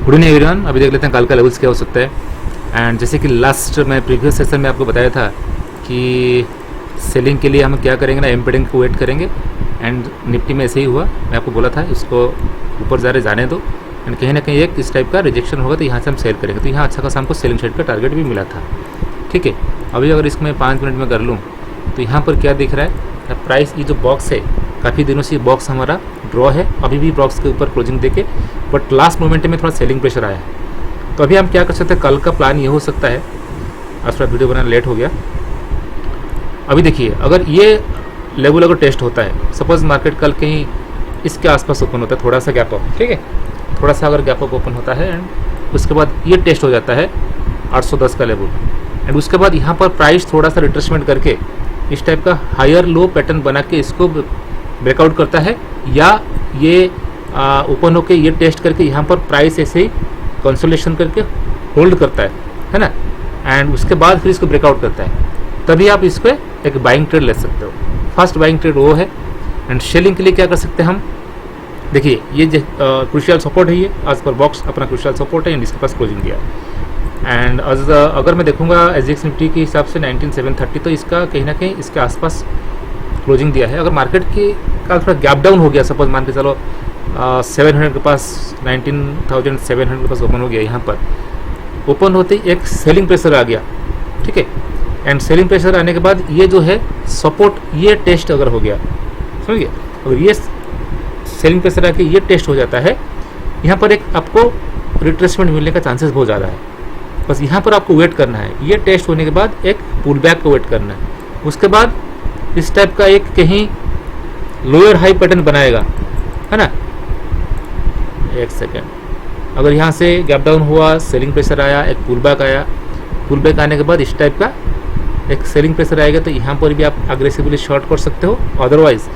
Good evening everyone. अभी देख लेते हैं कल का लेवल्स क्या हो सकता है। एंड जैसे कि लास्ट मैं प्रीवियस सेशन में आपको बताया था कि सेलिंग के लिए हम क्या करेंगे ना, एम्पेडिंग को वेट करेंगे। एंड निफ्टी में ऐसे ही हुआ, मैं आपको बोला था इसको ऊपर जा रहे जाने दो एंड कहीं ना कहीं एक इस टाइप का रिजेक्शन होगा तो यहाँ से हम सेल करेंगे। तो यहाँ अच्छा खासा हमको सेलिंग साइड का टारगेट भी मिला था। ठीक है, अभी अगर इसको मैं 5 मिनट में कर लूँ तो यहाँ पर क्या दिख रहा है, प्राइस ये जो बॉक्स है काफ़ी दिनों से बॉक्स हमारा ड्रॉ है, अभी भी बॉक्स के ऊपर क्लोजिंग देके, बट लास्ट मोमेंट में थोड़ा सेलिंग प्रेशर आया है। तो अभी हम क्या कर सकते हैं, कल का प्लान ये हो सकता है। आज थोड़ा वीडियो बनाना लेट हो गया। अभी देखिए, अगर ये लेवल अगर टेस्ट होता है, सपोज मार्केट कल कहीं इसके आसपास ओपन होता है, थोड़ा सा गैप अप, ठीक है, थोड़ा सा अगर गैप अप ओपन होता है एंड उसके बाद ये टेस्ट हो जाता है 810 का लेवल, एंड उसके बाद यहाँ पर प्राइस थोड़ा सा रिट्रेसमेंट करके इस टाइप का हायर लो पैटर्न बना के इसको ब्रेकआउट करता है, या ये ओपन होके ये टेस्ट करके यहाँ पर प्राइस ऐसे ही कंसोलिडेशन करके होल्ड करता है ना, एंड उसके बाद फिर इसको ब्रेकआउट करता है, तभी आप इस पर एक बाइंग ट्रेड ले सकते हो। फर्स्ट बाइंग ट्रेड वो है। एंड सेलिंग के लिए क्या कर सकते हैं हम, देखिए ये क्रूशियल सपोर्ट है, ये आज पर बॉक्स अपना क्रूशियल सपोर्ट है एंड इसके पास क्लोजिंग दिया है। एंड अगर मैं देखूंगा एसजीएक्स निफ्टी के हिसाब से 19730, तो इसका कहीं ना कहीं इसके आसपास क्लोजिंग दिया है। अगर मार्केट की का थोड़ा गैप डाउन हो गया, सपोज मान के चलो 700 के पास, 19,700 के पास ओपन हो गया, यहाँ पर ओपन होते ही एक सेलिंग प्रेशर आ गया, ठीक है, एंड सेलिंग प्रेशर आने के बाद ये जो है सपोर्ट, ये टेस्ट अगर हो गया, समझिए, अगर ये सेलिंग प्रेशर आके ये टेस्ट हो जाता है, यहाँ पर एक आपको रिट्रेसमेंट मिलने का चांसेस बहुत ज़्यादा है। बस यहाँ पर आपको वेट करना है, ये टेस्ट होने के बाद एक पुल बैक को वेट करना है, उसके बाद इस टाइप का एक कहीं लोअर हाई पैटर्न बनाएगा, है ना। एक सेकेंड, अगर यहाँ से गैप डाउन हुआ, सेलिंग प्रेशर आया, एक पुल बैक आया, पुल बैक आने के बाद इस टाइप का एक सेलिंग प्रेशर आएगा, तो यहाँ पर भी आप अग्रेसिवली शॉर्ट कर सकते हो, अदरवाइज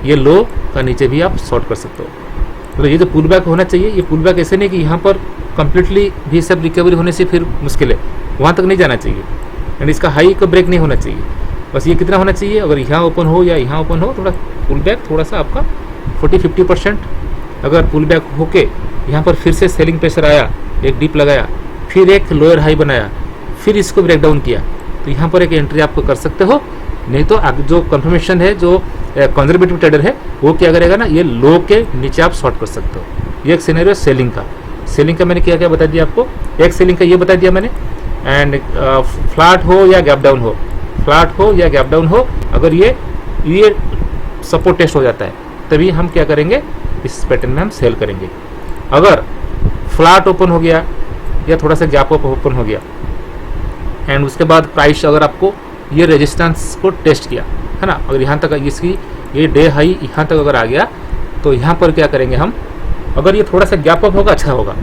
ये लो का नीचे भी आप शॉर्ट कर सकते हो। तो ये जो पुल बैक होना चाहिए, ये पुल बैक ऐसे नहीं कि यहाँ पर कंप्लीटली भी सब रिकवरी होने से फिर मुश्किल है, वहाँ तक नहीं जाना चाहिए, एंड इसका हाई का ब्रेक नहीं होना चाहिए। बस ये कितना होना चाहिए, अगर यहाँ ओपन हो या यहाँ ओपन हो, थोड़ा पुल बैक थोड़ा सा आपका 40-50%, अगर पुल बैक होके यहाँ पर फिर से सेलिंग प्रेशर आया, एक डीप लगाया, फिर एक लोअर हाई बनाया, फिर इसको ब्रेक डाउन किया, तो यहाँ पर एक एंट्री आपको कर सकते हो। नहीं तो जो कंफर्मेशन है, जो कंजर्वेटिव ट्रेडर है, वो क्या करेगा ना, ये लो के नीचे आप शॉर्ट कर सकते हो। ये एक सिनेरियो सेलिंग का। सेलिंग का मैंने क्या क्या बता दिया आपको, एक सेलिंग का ये बता दिया मैंने, एंड फ्लैट हो या गैप डाउन हो, फ्लैट हो या गैप डाउन हो, अगर ये सपोर्ट टेस्ट हो जाता है, तभी हम क्या करेंगे, इस पैटर्न में हम सेल करेंगे। अगर फ्लैट ओपन हो गया या थोड़ा सा गैप अप ओपन हो गया एंड उसके बाद प्राइस अगर आपको ये रेजिस्टेंस को टेस्ट किया, है ना, अगर यहाँ तक इसकी ये डे हाई यहाँ तक अगर आ गया, तो यहाँ पर क्या करेंगे हम, अगर ये थोड़ा सा गैप अप होगा, अच्छा होगा,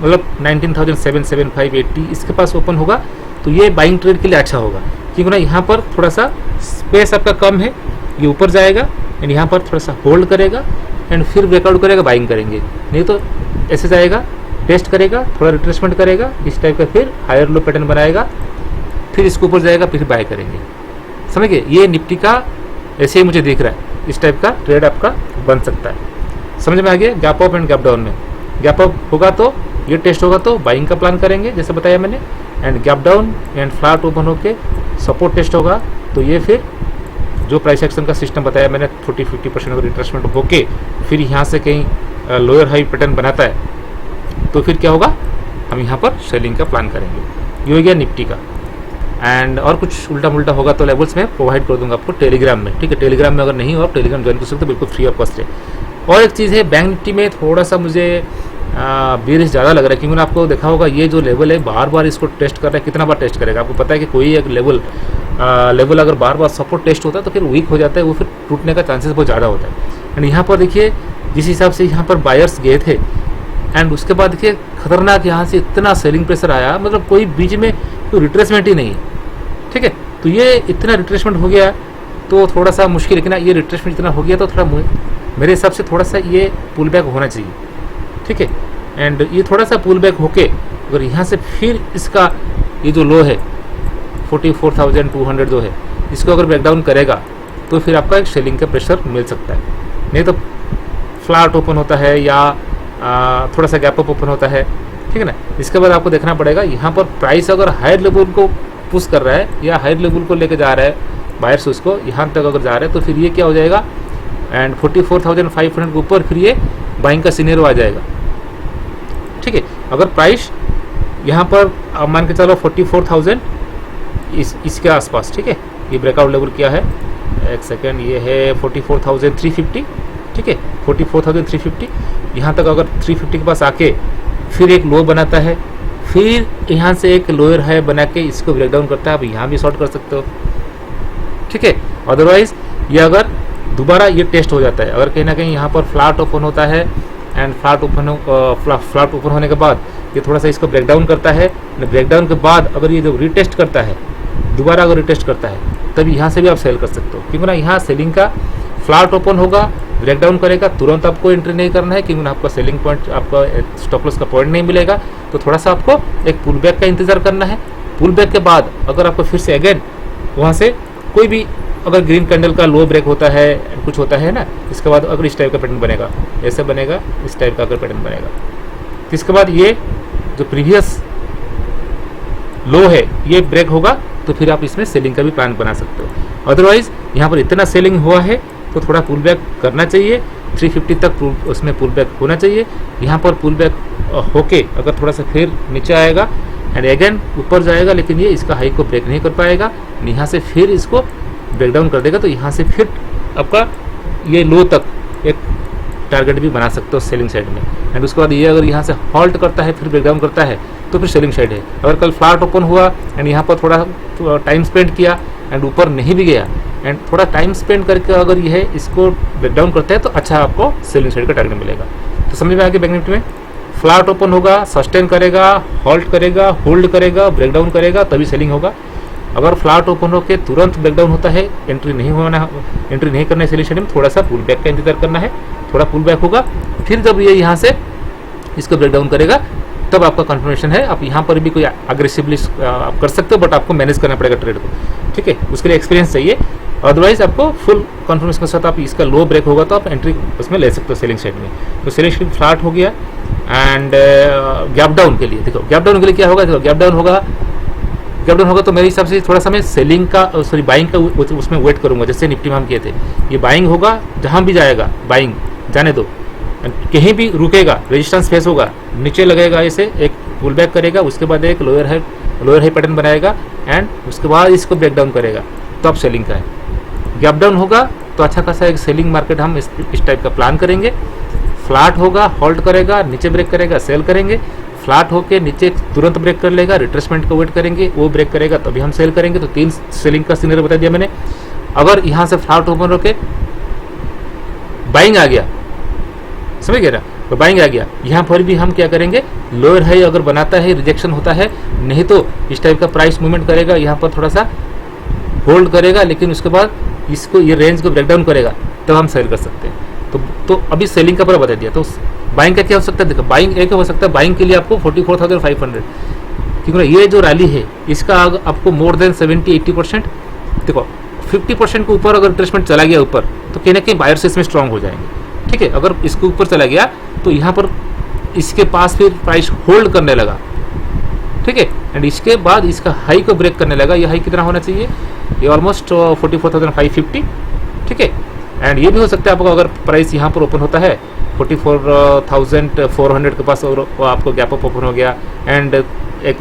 मतलब 19,775-80 इसके पास ओपन होगा, तो ये बाइंग ट्रेड के लिए अच्छा होगा, क्योंकि ना यहाँ पर थोड़ा सा स्पेस आपका कम है, ये ऊपर जाएगा एंड यहाँ पर थोड़ा सा होल्ड करेगा एंड फिर ब्रेकआउट करेगा, बाइंग करेंगे। नहीं तो ऐसे जाएगा, टेस्ट करेगा, थोड़ा रिट्रेसमेंट करेगा, इस टाइप का फिर हायर लो पैटर्न बनाएगा, फिर इसके ऊपर जाएगा, फिर बाय करेंगे। समझ गए, ये निफ्टी का ऐसे ही मुझे दिख रहा है, इस टाइप का ट्रेड आपका बन सकता है। समझ में आ गया, gap up and gap down में गैप अप होगा तो ये टेस्ट होगा तो बाइंग का प्लान करेंगे, जैसे बताया मैंने, and gap down and flat open होके सपोर्ट टेस्ट होगा, तो ये फिर जो प्राइस एक्शन का सिस्टम बताया मैंने, 40-50% अगर रिट्रेसमेंट होके फिर यहाँ से कहीं लोअर हाई पैटर्न बनाता है, तो फिर क्या होगा, हम यहाँ पर सेलिंग का प्लान करेंगे। ये हो गया निफ्टी का। एंड और कुछ उल्टा मुल्टा होगा तो लेवल्स में प्रोवाइड कर दूंगा आपको टेलीग्राम में, ठीक है। टेलीग्राम में अगर नहीं हो आप टेलीग्राम ज्वाइन कर सकते हो, बिल्कुल फ्री ऑफ कॉस्ट है। और एक चीज़ है, बैंक निफ्टी में थोड़ा सा मुझे बेरिश ज़्यादा लग रहा है, क्योंकि मैंने आपको देखा होगा ये जो लेवल है बार बार इसको टेस्ट कर रहा है, कितना बार टेस्ट करेगा। आपको पता है कि कोई एक लेवल अगर बार बार सपोर्ट टेस्ट होता है तो फिर वीक हो जाता है, वो फिर टूटने का चांसेस बहुत ज़्यादा होता है। एंड यहाँ पर देखिए, जिस हिसाब से यहाँ पर बायर्स गए थे एंड उसके बाद देखिए खतरनाक यहाँ से इतना सेलिंग प्रेशर आया, मतलब कोई बीच में कोई रिट्रेसमेंट ही नहीं, ठीक है। तो ये इतना रिट्रेसमेंट हो गया तो थोड़ा सा मुश्किल है कि ना, ये रिट्रेसमेंट इतना हो गया तो थोड़ा मेरे हिसाब से थोड़ा सा ये पुल बैक होना चाहिए, ठीक है। एंड ये थोड़ा सा पुल बैक होके अगर यहाँ से फिर इसका ये जो लो है 44,200 जो है, इसको अगर ब्रेकडाउन करेगा तो फिर आपका एक सेलिंग का प्रेशर मिल सकता है। नहीं तो फ्लैट ओपन होता है या थोड़ा सा गैप अप ओपन होता है, ठीक है ना। इसके बाद आपको देखना पड़ेगा यहाँ पर प्राइस अगर हायर लेवल को पुश कर रहा है या हायर लेवल को लेके जा रहा है बायर्स, उसको यहाँ तक अगर जा रहा है तो फिर ये क्या हो जाएगा, एंड 44,500 के ऊपर फिर ये बाइंग का सिनेरियो आ जाएगा, ठीक है। अगर प्राइस यहाँ पर मान के चलो 44,000 इसके आसपास, ठीक है, ये ब्रेकआउट लेवल क्या है, एक सेकेंड, ये है 44,350, ठीक है, 44,350। यहाँ तक अगर 350 के पास आके फिर एक लो बनाता है, फिर यहाँ से एक लोअर हाई बना के इसको ब्रेक डाउन करता है, आप यहाँ भी शॉर्ट कर सकते हो, ठीक है। अदरवाइज ये अगर दोबारा ये टेस्ट हो जाता है, अगर कहीं ना कहीं यहाँ पर फ्लैट ओपन होता है एंड फ्लैट ओपन होने के बाद ये थोड़ा सा इसको ब्रेक डाउन करता है, ब्रेक डाउन के बाद अगर ये जो रिटेस्ट करता है, दोबारा अगर रिटेस्ट करता है, तब यहाँ से भी आप सेल कर सकते हो, क्योंकि ना यहाँ सेलिंग का फ्लैट ओपन होगा, ब्रेक डाउन करेगा, तुरंत आपको एंट्री नहीं करना है, क्योंकि आपका सेलिंग पॉइंट, आपका स्टॉप लॉस का पॉइंट नहीं मिलेगा, तो थोड़ा सा आपको एक पुल बैक का इंतजार करना है। पुल बैक के बाद अगर आपको फिर से अगेन वहाँ से कोई भी अगर ग्रीन कैंडल का लो ब्रेक होता है, कुछ होता है ना, इसके बाद अगर इस टाइप का पैटर्न बनेगा, ऐसे बनेगा, इस टाइप का अगर पैटर्न बनेगा, तो इसके बाद ये जो प्रीवियस लो है ये ब्रेक होगा, तो फिर आप इसमें सेलिंग का भी प्लान बना सकते हो। अदरवाइज यहाँ पर इतना सेलिंग हुआ है तो थोड़ा पुल बैक करना चाहिए, 350 तक उसमें पुल बैक होना चाहिए। यहाँ पर पुल बैक होके अगर थोड़ा सा फिर नीचे आएगा एंड अगेन ऊपर जाएगा, लेकिन ये इसका हाई को ब्रेक नहीं कर पाएगा, यहाँ से फिर इसको ब्रेक डाउन कर देगा, तो यहाँ से फिर आपका ये लो तक एक टारगेट भी बना सकते हो सेलिंग साइड में। एंड उसके बाद ये अगर यहाँ से हॉल्ट करता है, फिर ब्रेक डाउन करता है, तो फिर सेलिंग साइड है। अगर कल फ्लैट ओपन हुआ एंड यहाँ पर थोड़ा टाइम स्पेंड किया एंड ऊपर नहीं भी गया एंड थोड़ा टाइम स्पेंड करके अगर ये है इसको ब्रेक डाउन करता है, तो अच्छा आपको सेलिंग साइड का टारगेट मिलेगा। तो समझ में आ गया, बैंक निफ्टी में फ्लैट ओपन होगा, सस्टेन करेगा, हॉल्ट करेगा, होल्ड करेगा, ब्रेक डाउन करेगा, तभी सेलिंग होगा। अगर फ्लैट ओपन होकर तुरंत ब्रेक डाउन होता है, एंट्री नहीं करना है सेलिंग साइड में, थोड़ा सा पुल बैक का इंतजार करना है, थोड़ा पुल बैक होगा, फिर जब ये यहाँ से इसको ब्रेक डाउन करेगा तब आपका कंफर्मेशन है। आप यहाँ पर भी कोई अग्रेसिवली आप कर सकते हो, बट आपको मैनेज करना पड़ेगा ट्रेड को, ठीक है, उसके लिए एक्सपीरियंस चाहिए। अदरवाइज आपको फुल कॉन्फर्मेशन के साथ आप इसका लो ब्रेक होगा तो आप एंट्री उसमें ले सकते हो सेलिंग साइड में। तो सेलिंग साइड फ्लैट हो गया एंड गैप डाउन के लिए देखो, गैप डाउन के लिए क्या होगा, देखो गैप डाउन होगा तो मेरे हिसाब से थोड़ा सा मैं सेलिंग का बाइंग का उसमें वेट करूंगा, जैसे निफ्टी में हम किए थे। ये बाइंग होगा, जहां भी जाएगा बाइंग जाने दो, कहीं भी रुकेगा, रेजिस्टेंस फेस होगा, नीचे लगेगा, ऐसे एक पुल बैक करेगा, उसके बाद एक लोअर हाई पैटर्न बनाएगा एंड उसके बाद इसको ब्रेक डाउन करेगा, तो आप सेलिंग का है। गैप डाउन होगा तो अच्छा खासा एक सेलिंग मार्केट हम इस टाइप का प्लान करेंगे। फ्लैट होगा, होल्ड करेगा, नीचे ब्रेक करेगा, सेल करेंगे। फ्लैट होके नीचे तुरंत ब्रेक कर लेगा, रिट्रेसमेंट को वेट करेंगे, वो ब्रेक करेगा तभी हम सेल करेंगे। तो 3 सेलिंग का सिनेरियो बता दिया मैंने। अगर यहाँ से फ्लैट ओपन होके बाइंग आ गया, समझ गया ना, तो बाइंग आ गया, यहाँ पर भी हम क्या करेंगे, लोअर हाई अगर बनाता है रिजेक्शन होता है, नहीं तो इस टाइप का प्राइस मूवमेंट करेगा, यहाँ पर थोड़ा सा होल्ड करेगा, लेकिन उसके बाद इसको ये रेंज को ब्रेक डाउन करेगा, तब हम सेल कर सकते हैं। तो अभी सेलिंग का पूरा बता दिया। तो बाइंग का क्या हो सकता है, देखो बाइंग एक हो सकता है, बाइंग के लिए आपको 44,500, क्योंकि ये जो रैली है इसका आपको मोर देन 70-80%, देखो 50% के ऊपर अगर रिट्रेसमेंट चला गया ऊपर, तो कहीं ना कहीं बायर्स इसमें स्ट्रांग हो जाएंगे, ठीक है। अगर इसके ऊपर चला गया तो यहाँ पर इसके पास फिर प्राइस होल्ड करने लगा, ठीक है, एंड इसके बाद इसका हाई को ब्रेक करने लगा। ये हाई कितना होना चाहिए, ये ऑलमोस्ट 44,550, ठीक है। एंड ये भी हो सकता है आपको अगर प्राइस यहाँ पर ओपन होता है 44,400 के पास और आपको गैप अप ओपन हो गया एंड एक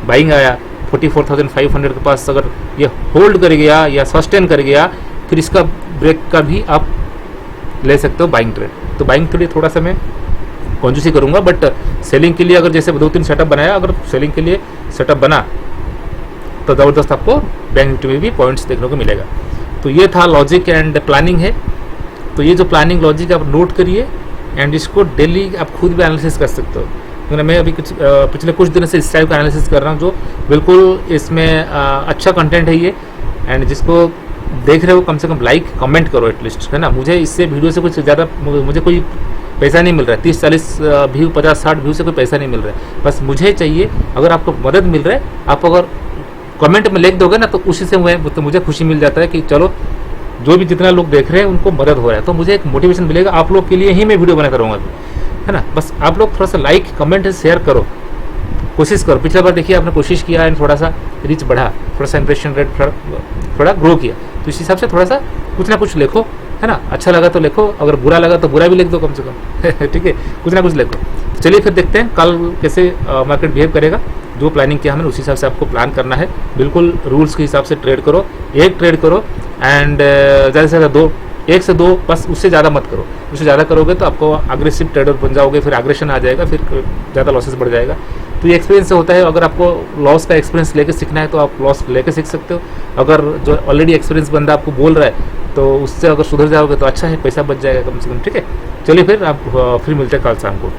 बाइंग आया 44,500 के पास, अगर ये होल्ड कर गया या सस्टेन कर गया, फिर इसका ब्रेक का भी आप ले सकते हो बाइंग ट्रेड। तो बाइंग के लिए थोड़ा सा मैं कंजूसी करूंगा, बट सेलिंग के लिए अगर जैसे 2-3 सेटअप बनाया, अगर सेलिंग के लिए सेटअप बना तो ज़बरदस्त आपको बैंक निफ्टी में भी पॉइंट्स देखने को मिलेगा। तो ये था लॉजिक एंड प्लानिंग है। तो ये जो प्लानिंग लॉजिक आप नोट करिए एंड इसको डेली आप खुद भी एनालिसिस कर सकते हो, क्योंकि मैं अभी पिछले कुछ दिनों से इस टाइप का एनालिसिस कर रहा हूँ, जो बिल्कुल इसमें अच्छा कंटेंट है ये। एंड जिसको देख रहे हो कम से कम लाइक कमेंट करो एटलीस्ट, है ना। मुझे इससे वीडियो से कुछ ज़्यादा मुझे कोई पैसा नहीं मिल रहा है, 30-40 व्यू 50-60 व्यू से कोई पैसा नहीं मिल रहा है, बस मुझे चाहिए अगर आपको मदद मिल रहा है, आप अगर कमेंट में लिख दोगे ना तो उसी से मुझे खुशी मिल जाता है कि चलो जो भी जितना लोग देख रहे हैं उनको मदद हो रहा है, तो मुझे एक मोटिवेशन मिलेगा। आप लोग के लिए ही मैं वीडियो बनाता रहूँगा। है ना। बस आप लोग थोड़ा सा लाइक कमेंट शेयर करो, कोशिश करो। पिछला बार देखिए आपने कोशिश किया एंड थोड़ा सा रीच बढ़ा, थोड़ा सा इंप्रेशन रेट थोड़ा ग्रो किया, तो इस हिसाब से थोड़ा सा कुछ ना कुछ लिखो, है ना। अच्छा लगा तो लिखो, अगर बुरा लगा तो बुरा भी लिख दो कम से कम ठीक है, कुछ ना कुछ लिखो। चलिए फिर देखते हैं कल कैसे मार्केट बिहेव करेगा। जो प्लानिंग किया हमने उसी हिसाब से आपको प्लान करना है। बिल्कुल रूल्स के हिसाब से ट्रेड करो, एक ट्रेड करो एंड ज़्यादा से ज़्यादा दो, एक से दो बस, उससे ज़्यादा मत करो। उससे ज़्यादा करोगे तो आपको अग्रेसिव ट्रेडर बन जाओगे, फिर एग्रेशन आ जाएगा, फिर ज़्यादा लॉसेस बढ़ जाएगा। तो ये एक्सपीरियंस से होता है। अगर आपको लॉस का एक्सपीरियंस लेके सीखना है तो आप लॉस लेके सीख सकते हो। अगर जो ऑलरेडी एक्सपीरियंस बंदा आपको बोल रहा है तो उससे अगर सुधर जाओगे तो अच्छा है, पैसा बच जाएगा कम से कम, ठीक है। चलिए फिर आप फिर मिलते हैं कल शाम को।